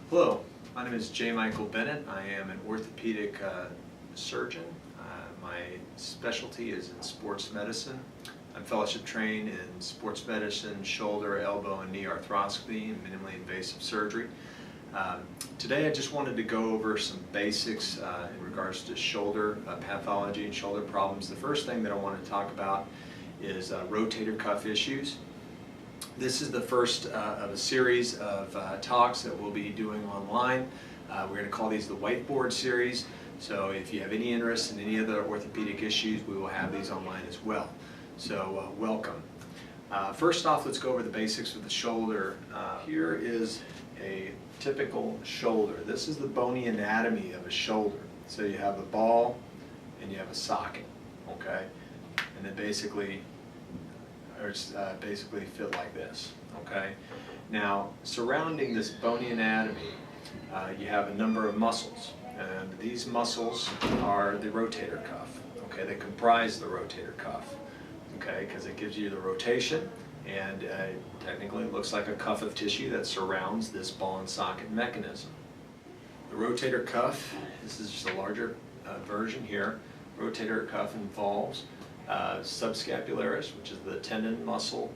Hello, my name is J. Michael Bennett. I am an orthopedic surgeon. My specialty is in sports medicine. I'm fellowship trained in sports medicine, shoulder, elbow, and knee arthroscopy, and minimally invasive surgery. Today I just wanted to go over some basics in regards to shoulder pathology and shoulder problems. The first thing that I want to talk about is rotator cuff issues. This is the first of a series of talks that we'll be doing online. We're going to call these the Whiteboard Series. So if you have any interest in any other orthopedic issues, we will have these online as well. So welcome. First off, let's go over the basics of the shoulder. Here is a typical shoulder. This is the bony anatomy of a shoulder. So you have a ball and you have a socket, okay? And then basically fit like this, okay? Now, surrounding this bony anatomy, you have a number of muscles, and these muscles are the rotator cuff, okay? They comprise the rotator cuff, okay? Because it gives you the rotation, and technically it looks like a cuff of tissue that surrounds this ball and socket mechanism. The rotator cuff, this is just a larger version here. Rotator cuff involves subscapularis, which is the tendon muscle,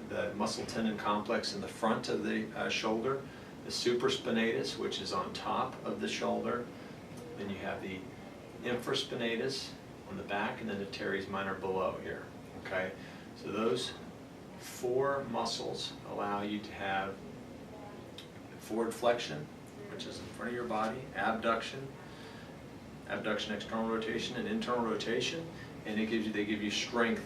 the muscle tendon complex in the front of the shoulder, the supraspinatus, which is on top of the shoulder, then you have the infraspinatus on the back, and then the teres minor below here, okay? So those four muscles allow you to have forward flexion, which is in front of your body, abduction external rotation, and internal rotation, and they give you strength.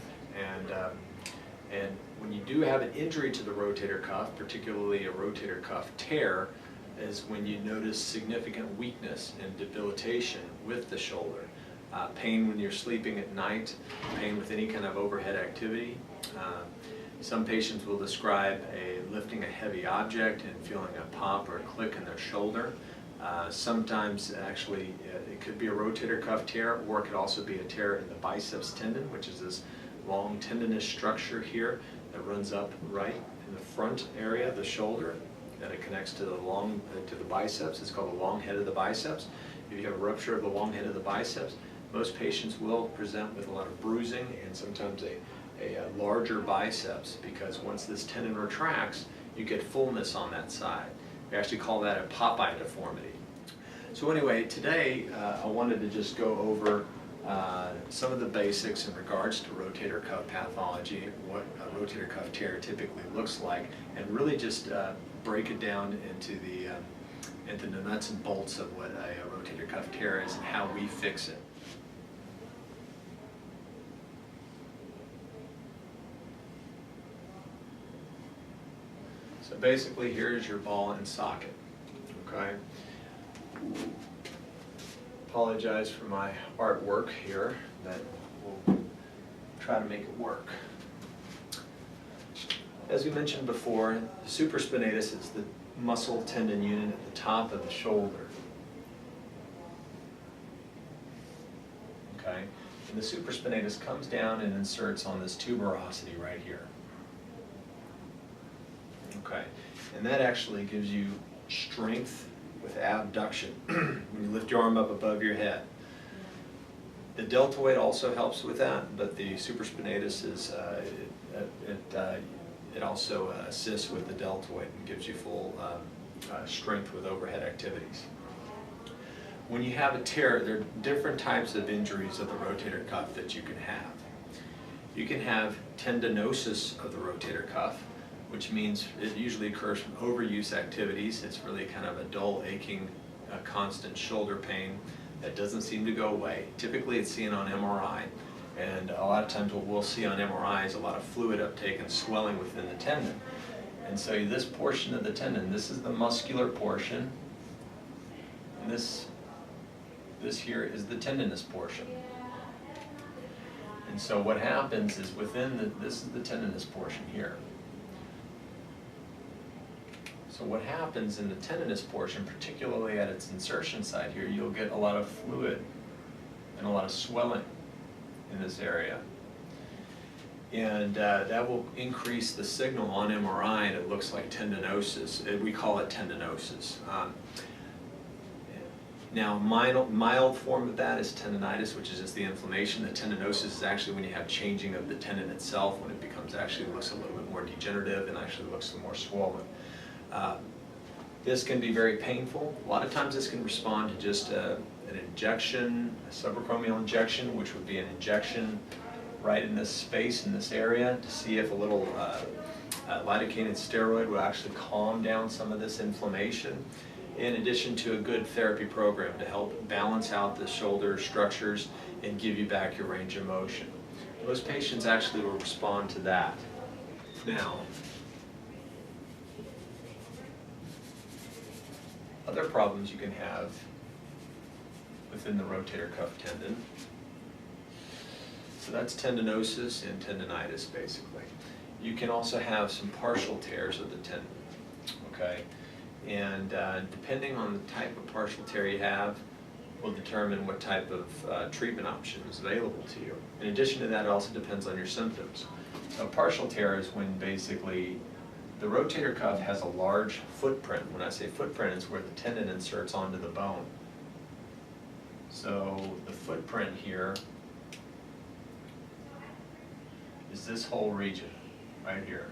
And when you do have an injury to the rotator cuff, particularly a rotator cuff tear, is when you notice significant weakness and debilitation with the shoulder. Pain when you're sleeping at night, pain with any kind of overhead activity. Some patients will describe lifting a heavy object and feeling a pop or a click in their shoulder. Sometimes actually it could be a rotator cuff tear, or it could also be a tear in the biceps tendon, which is this long tendinous structure here that runs up right in the front area of the shoulder, that it connects to the biceps. It's called the long head of the biceps. If you have a rupture of the long head of the biceps, most patients will present with a lot of bruising and sometimes a larger biceps, because once this tendon retracts, you get fullness on that side. We actually call that a Popeye deformity. So anyway, today I wanted to just go over some of the basics in regards to rotator cuff pathology, what a rotator cuff tear typically looks like, and really just break it down into the nuts and bolts of what a rotator cuff tear is and how we fix it. So basically, here's your ball and socket, okay? Apologize for my artwork here, that we'll try to make it work. As we mentioned before, the supraspinatus is the muscle tendon unit at the top of the shoulder, okay? And the supraspinatus comes down and inserts on this tuberosity right here. Okay, and that actually gives you strength with abduction when you lift your arm up above your head. The deltoid also helps with that, but the supraspinatus is it also assists with the deltoid and gives you full strength with overhead activities. When you have a tear, there are different types of injuries of the rotator cuff that you can have. You can have tendinosis of the rotator cuff, which means it usually occurs from overuse activities. It's really kind of a dull, aching, constant shoulder pain that doesn't seem to go away. Typically it's seen on MRI, and a lot of times what we'll see on MRI is a lot of fluid uptake and swelling within the tendon. And so this portion of the tendon, this is the muscular portion, and this here is the tendinous portion. And so what happens is this is the tendinous portion here. So what happens in the tendinous portion, particularly at its insertion site here, you'll get a lot of fluid and a lot of swelling in this area. And that will increase the signal on MRI, and it looks like tendinosis. We call it tendinosis. Now, mild form of that is tendinitis, which is just the inflammation. The tendinosis is actually when you have changing of the tendon itself, when it becomes actually looks a little bit more degenerative and actually looks more swollen. This can be very painful. A lot of times this can respond to just an injection, a subacromial injection, which would be an injection right in this space, in this area, to see if a little lidocaine steroid will actually calm down some of this inflammation, in addition to a good therapy program to help balance out the shoulder structures and give you back your range of motion. Most patients actually will respond to that. Now, other problems you can have within the rotator cuff tendon. So that's tendinosis and tendinitis, basically. You can also have some partial tears of the tendon, okay? And depending on the type of partial tear you have, will determine what type of treatment option is available to you. In addition to that, it also depends on your symptoms. A partial tear is when basically the rotator cuff has a large footprint. When I say footprint, it's where the tendon inserts onto the bone. So the footprint here is this whole region right here,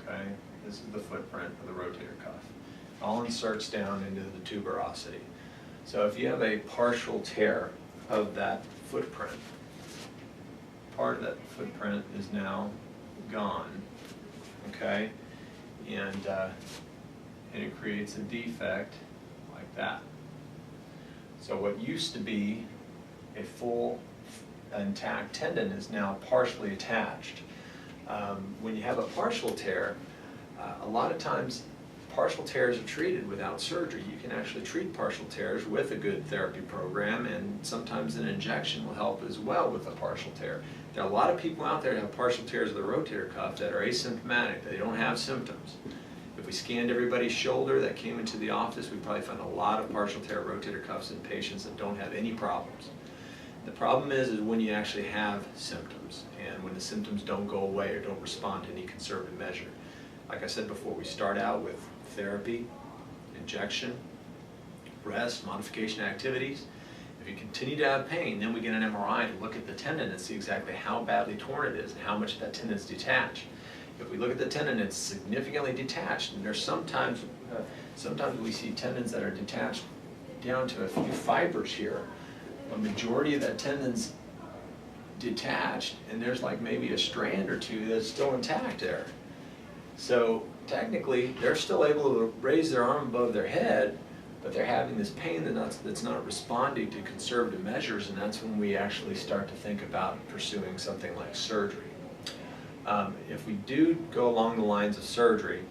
okay? This is the footprint of the rotator cuff. All inserts down into the tuberosity. So if you have a partial tear of that footprint, part of that footprint is now gone, okay? And it creates a defect like that. So what used to be a full intact tendon is now partially attached. When you have a partial tear, a lot of times partial tears are treated without surgery. You can actually treat partial tears with a good therapy program, and sometimes an injection will help as well with a partial tear. There are a lot of people out there that have partial tears of the rotator cuff that are asymptomatic, they don't have symptoms. If we scanned everybody's shoulder that came into the office, we'd probably find a lot of partial tear rotator cuffs in patients that don't have any problems. The problem is when you actually have symptoms, and when the symptoms don't go away or don't respond to any conservative measure. Like I said before, we start out with therapy, injection, rest, modification activities. If you continue to have pain, then we get an MRI to look at the tendon and see exactly how badly torn it is and how much of that tendon is detached. If we look at the tendon, it's significantly detached, and there's sometimes we see tendons that are detached down to a few fibers here. A majority of that tendon's detached, and there's like maybe a strand or two that's still intact there. So technically, they're still able to raise their arm above their head, but they're having this pain that's not responding to conservative measures, and that's when we actually start to think about pursuing something like surgery. If we do go along the lines of surgery,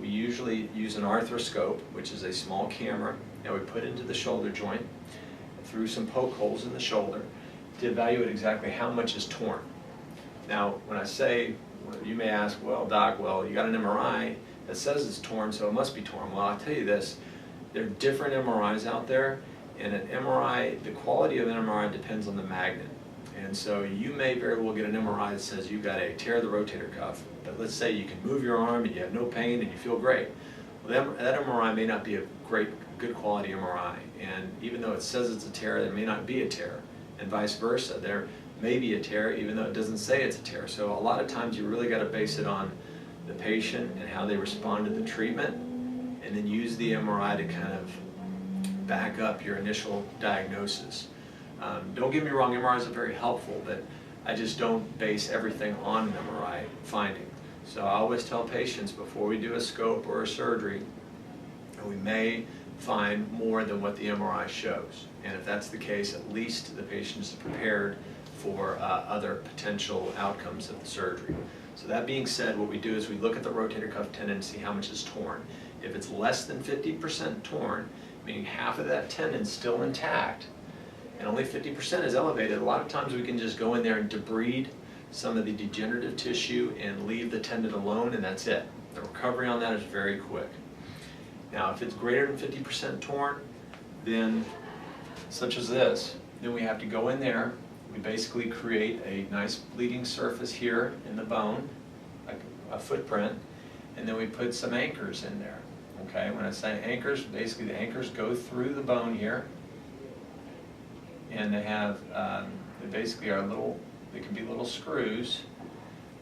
we usually use an arthroscope, which is a small camera that we put into the shoulder joint through some poke holes in the shoulder to evaluate exactly how much is torn. Now, when I say, you may ask, well, doc, well, you got an MRI that says it's torn, so it must be torn. Well, I'll tell you this, there are different MRIs out there, and an MRI, the quality of an MRI depends on the magnet. And so you may very well get an MRI that says you've got a tear of the rotator cuff, but let's say you can move your arm and you have no pain and you feel great. Well, that MRI may not be a good quality MRI, and even though it says it's a tear, there may not be a tear, and vice versa. There may be a tear even though it doesn't say it's a tear. So a lot of times you really got to base it on the patient and how they respond to the treatment, and then use the MRI to kind of back up your initial diagnosis. Don't get me wrong, MRIs are very helpful, but I just don't base everything on an MRI finding. So I always tell patients before we do a scope or a surgery, we may find more than what the MRI shows. And if that's the case, at least the patient is prepared for other potential outcomes of the surgery. So that being said, what we do is we look at the rotator cuff tendon and see how much is torn. If it's less than 50% torn, meaning half of that tendon is still intact, and only 50% is elevated, a lot of times we can just go in there and debride some of the degenerative tissue and leave the tendon alone, and that's it. The recovery on that is very quick. Now, if it's greater than 50% torn, then, such as this, then we have to go in there, we basically create a nice bleeding surface here in the bone, like a footprint, and then we put some anchors in there. Okay, when I say anchors, basically the anchors go through the bone here, and they have, they basically are little, they can be little screws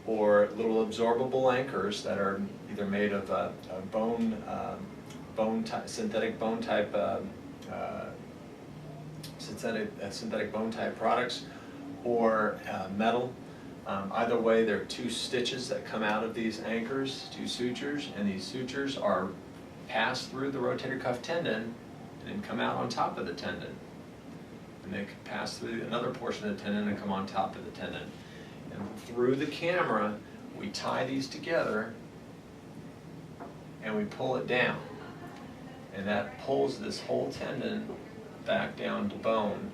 or little absorbable anchors that are either made of synthetic bone type synthetic bone type products or metal. Either way, there are two stitches that come out of these anchors, two sutures, and these sutures are passed through the rotator cuff tendon and then come out on top of the tendon. And they can pass through another portion of the tendon and come on top of the tendon. And through the camera, we tie these together and we pull it down. And that pulls this whole tendon back down to bone,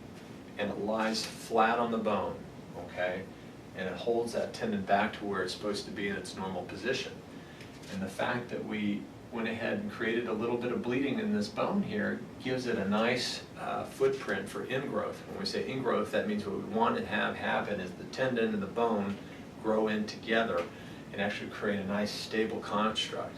and it lies flat on the bone, okay? And it holds that tendon back to where it's supposed to be in its normal position. And the fact that we went ahead and created a little bit of bleeding in this bone here gives it a nice footprint for ingrowth. When we say ingrowth, that means what we want to have happen is the tendon and the bone grow in together and actually create a nice stable construct.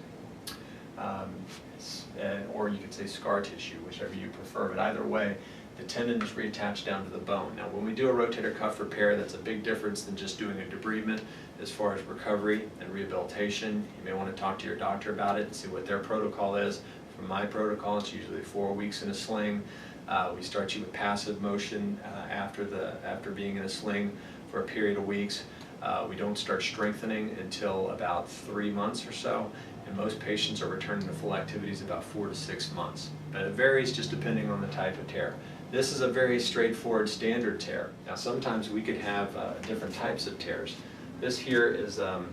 Or you could say scar tissue, whichever you prefer, but either way, the tendon is reattached down to the bone. Now, when we do a rotator cuff repair, that's a big difference than just doing a debridement as far as recovery and rehabilitation. You may want to talk to your doctor about it and see what their protocol is. For my protocol, it's usually 4 weeks in a sling. We start you with passive motion after being in a sling for a period of weeks. We don't start strengthening until about 3 months or so. And most patients are returning to full activities about 4 to 6 months. But it varies just depending on the type of tear. This is a very straightforward standard tear. Now sometimes we could have different types of tears. This here is, let's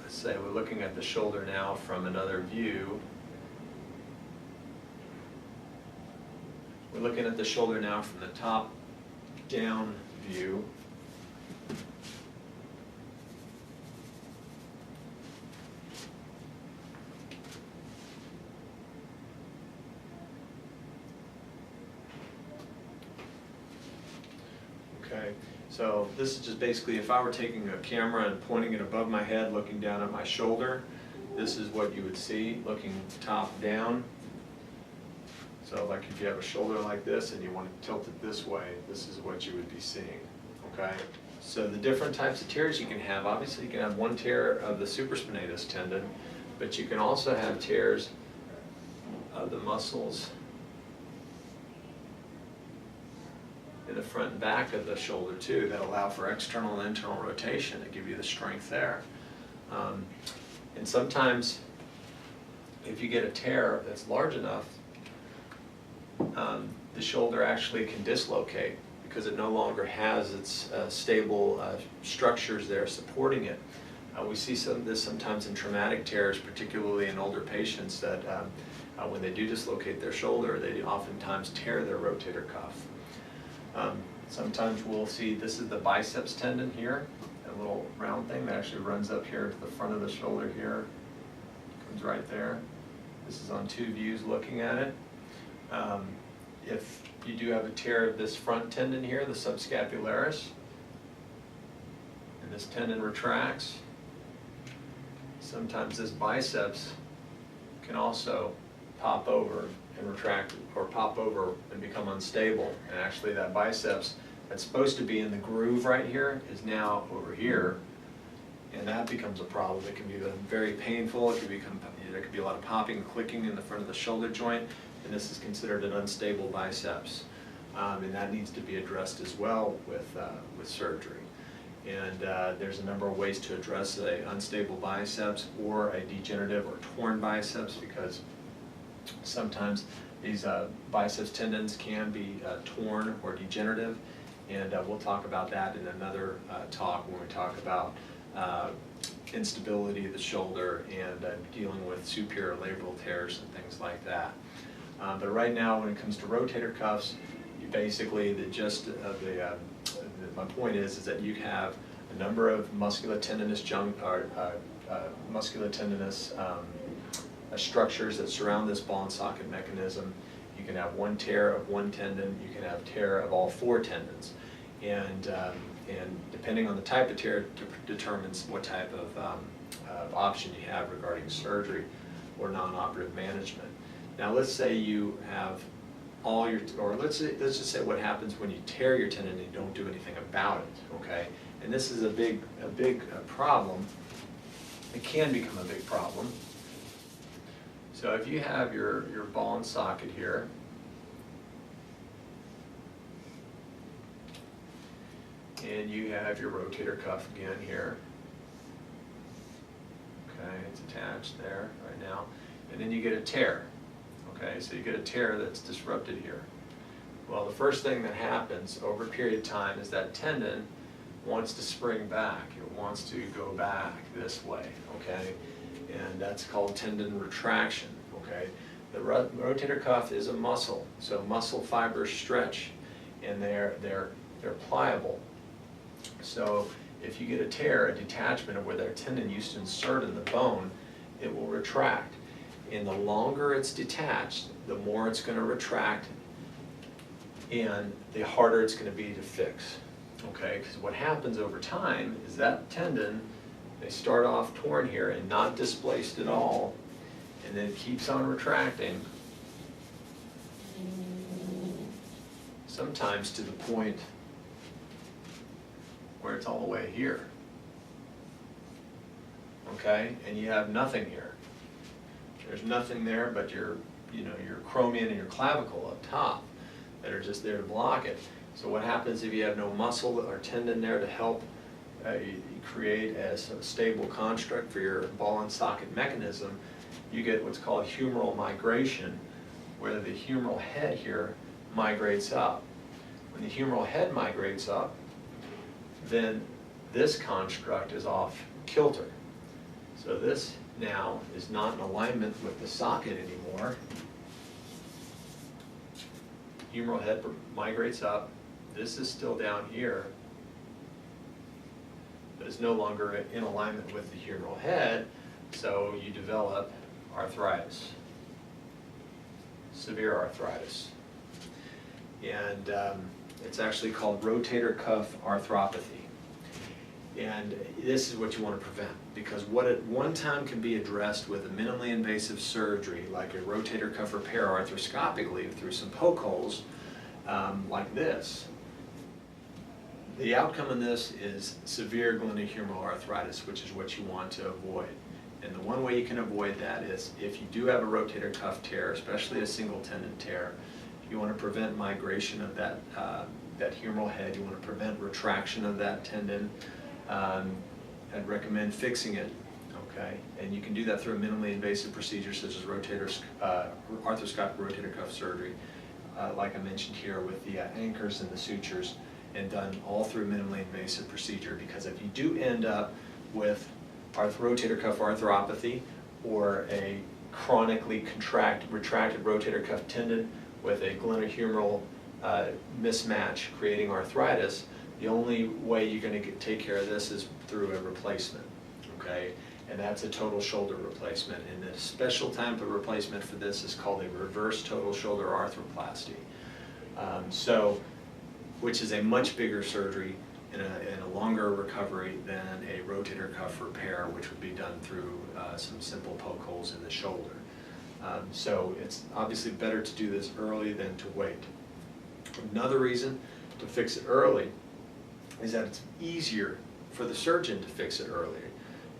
say we're looking at the shoulder now from another view. We're looking at the shoulder now from the top down view. Okay, so this is just basically if I were taking a camera and pointing it above my head, looking down at my shoulder, this is what you would see looking top down. So like if you have a shoulder like this and you want to tilt it this way, this is what you would be seeing, okay? So the different types of tears you can have, obviously you can have one tear of the supraspinatus tendon, but you can also have tears of the muscles in the front and back of the shoulder too that allow for external and internal rotation to give you the strength there. And sometimes if you get a tear that's large enough, the shoulder actually can dislocate because it no longer has its stable structures there supporting it. We see some of this sometimes in traumatic tears, particularly in older patients that when they do dislocate their shoulder, they oftentimes tear their rotator cuff. Sometimes we'll see, this is the biceps tendon here, a little round thing that actually runs up here to the front of the shoulder here, comes right there. This is on 2 views looking at it. If you do have a tear of this front tendon here, the subscapularis, and this tendon retracts, sometimes this biceps can also pop over and retract, or pop over and become unstable. And actually that biceps that's supposed to be in the groove right here is now over here, and that becomes a problem. It can be very painful. It can become, there could be a lot of popping and clicking in the front of the shoulder joint, and this is considered an unstable biceps. And that needs to be addressed as well with surgery. And there's a number of ways to address an unstable biceps or a degenerative or torn biceps, because sometimes these biceps tendons can be torn or degenerative, and we'll talk about that in another talk when we talk about instability of the shoulder and dealing with superior labral tears and things like that. But right now, when it comes to rotator cuffs, you basically, the gist of my point is that you have a number of musculotendinous structures that surround this ball and socket mechanism. You can have one tear of one tendon, you can have tear of all 4 tendons. and depending on the type of tear determines what type of option you have regarding surgery or non-operative management. Now let's say you have all your, or let's just say what happens when you tear your tendon and you don't do anything about it, okay? And this is a big problem. It can become a big problem. So if you have your ball and socket here, and you have your rotator cuff again here, okay, it's attached there right now, and then you get a tear, okay, so you get a tear that's disrupted here. Well, the first thing that happens over a period of time is that tendon wants to spring back. It wants to go back this way, okay, and that's called tendon retraction, okay. The rotator cuff is a muscle, so muscle fibers stretch, and they're pliable. So if you get a tear, a detachment of where that tendon used to insert in the bone, it will retract. And the longer it's detached, the more it's going to retract, and the harder it's going to be to fix. Okay, because what happens over time is that tendon, they start off torn here and not displaced at all, and then it keeps on retracting, sometimes to the point where it's all the way here, okay, and you have nothing here. There's nothing there but your acromion and your clavicle up top that are just there to block it. So what happens if you have no muscle or tendon there to help create a stable construct for your ball and socket mechanism? You get what's called humoral migration, where the humeral head here migrates up. When the humeral head migrates up, then this construct is off kilter. So this now is not in alignment with the socket anymore. Humeral head migrates up. This is still down here, but it's no longer in alignment with the humeral head, so you develop arthritis, severe arthritis. And it's actually called rotator cuff arthropathy. And this is what you want to prevent, because what at one time can be addressed with a minimally invasive surgery, like a rotator cuff repair arthroscopically through some poke holes, like this. The outcome in this is severe glenohumeral arthritis, which is what you want to avoid. And the one way you can avoid that is if you do have a rotator cuff tear, especially a single tendon tear, you want to prevent migration of that humeral head. You want to prevent retraction of that tendon. I'd recommend fixing it, okay? And you can do that through a minimally invasive procedure such as arthroscopic rotator cuff surgery, like I mentioned here with the anchors and the sutures, and done all through minimally invasive procedure. Because if you do end up with rotator cuff arthropathy or a chronically retracted rotator cuff tendon with a glenohumeral mismatch creating arthritis, the only way you're going to take care of this is through a replacement, okay? And that's a total shoulder replacement. And the special type of replacement for this is called a reverse total shoulder arthroplasty. Which is a much bigger surgery and a longer recovery than a rotator cuff repair, which would be done through some simple poke holes in the shoulder. So it's obviously better to do this early than to wait. Another reason to fix it early is that it's easier for the surgeon to fix it earlier.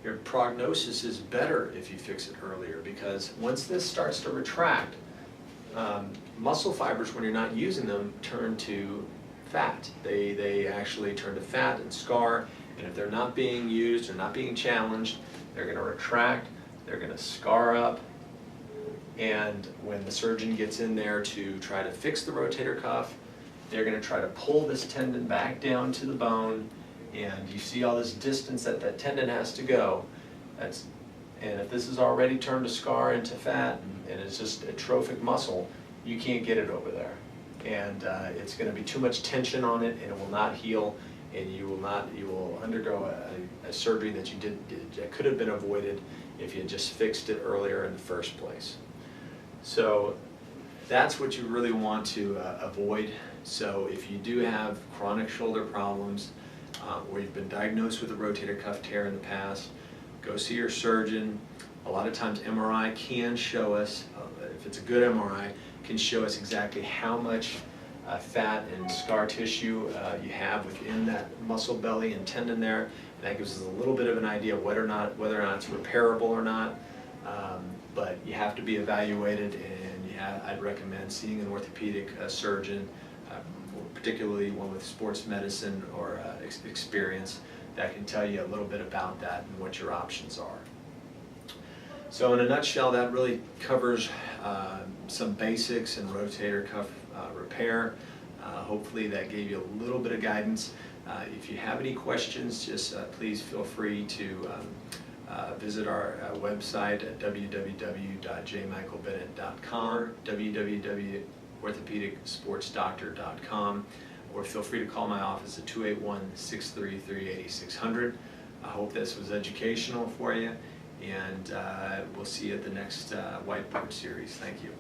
Your prognosis is better if you fix it earlier, because once this starts to retract, muscle fibers, when you're not using them, turn to fat. They actually turn to fat and scar, and if they're not being used or not being challenged, they're going to retract, they're going to scar up, and when the surgeon gets in there to try to fix the rotator cuff, they're going to try to pull this tendon back down to the bone, and you see all this distance that that tendon has to go. And if this is already turned to scar into fat and it's just atrophic muscle, you can't get it over there. And it's going to be too much tension on it, and it will not heal, and you will undergo a surgery that could have been avoided if you had just fixed it earlier in the first place. So that's what you really want to avoid So if you do have chronic shoulder problems, or you've been diagnosed with a rotator cuff tear in the past, go see your surgeon. A lot of times MRI can show us, if it's a good MRI, can show us exactly how much fat and scar tissue you have within that muscle belly and tendon there. And that gives us a little bit of an idea of whether or not it's repairable or not. But you have to be evaluated, and I'd recommend seeing an orthopedic surgeon, particularly one with sports medicine or experience, that can tell you a little bit about that and what your options are. So in a nutshell, that really covers some basics in rotator cuff repair. Hopefully that gave you a little bit of guidance. If you have any questions, just please feel free to visit our website at www.jmichaelbennett.com, www.orthopedicsportsdoctor.com, or feel free to call my office at 281-633-8600. I hope this was educational for you, and we'll see you at the next Whiteboard Series. Thank you.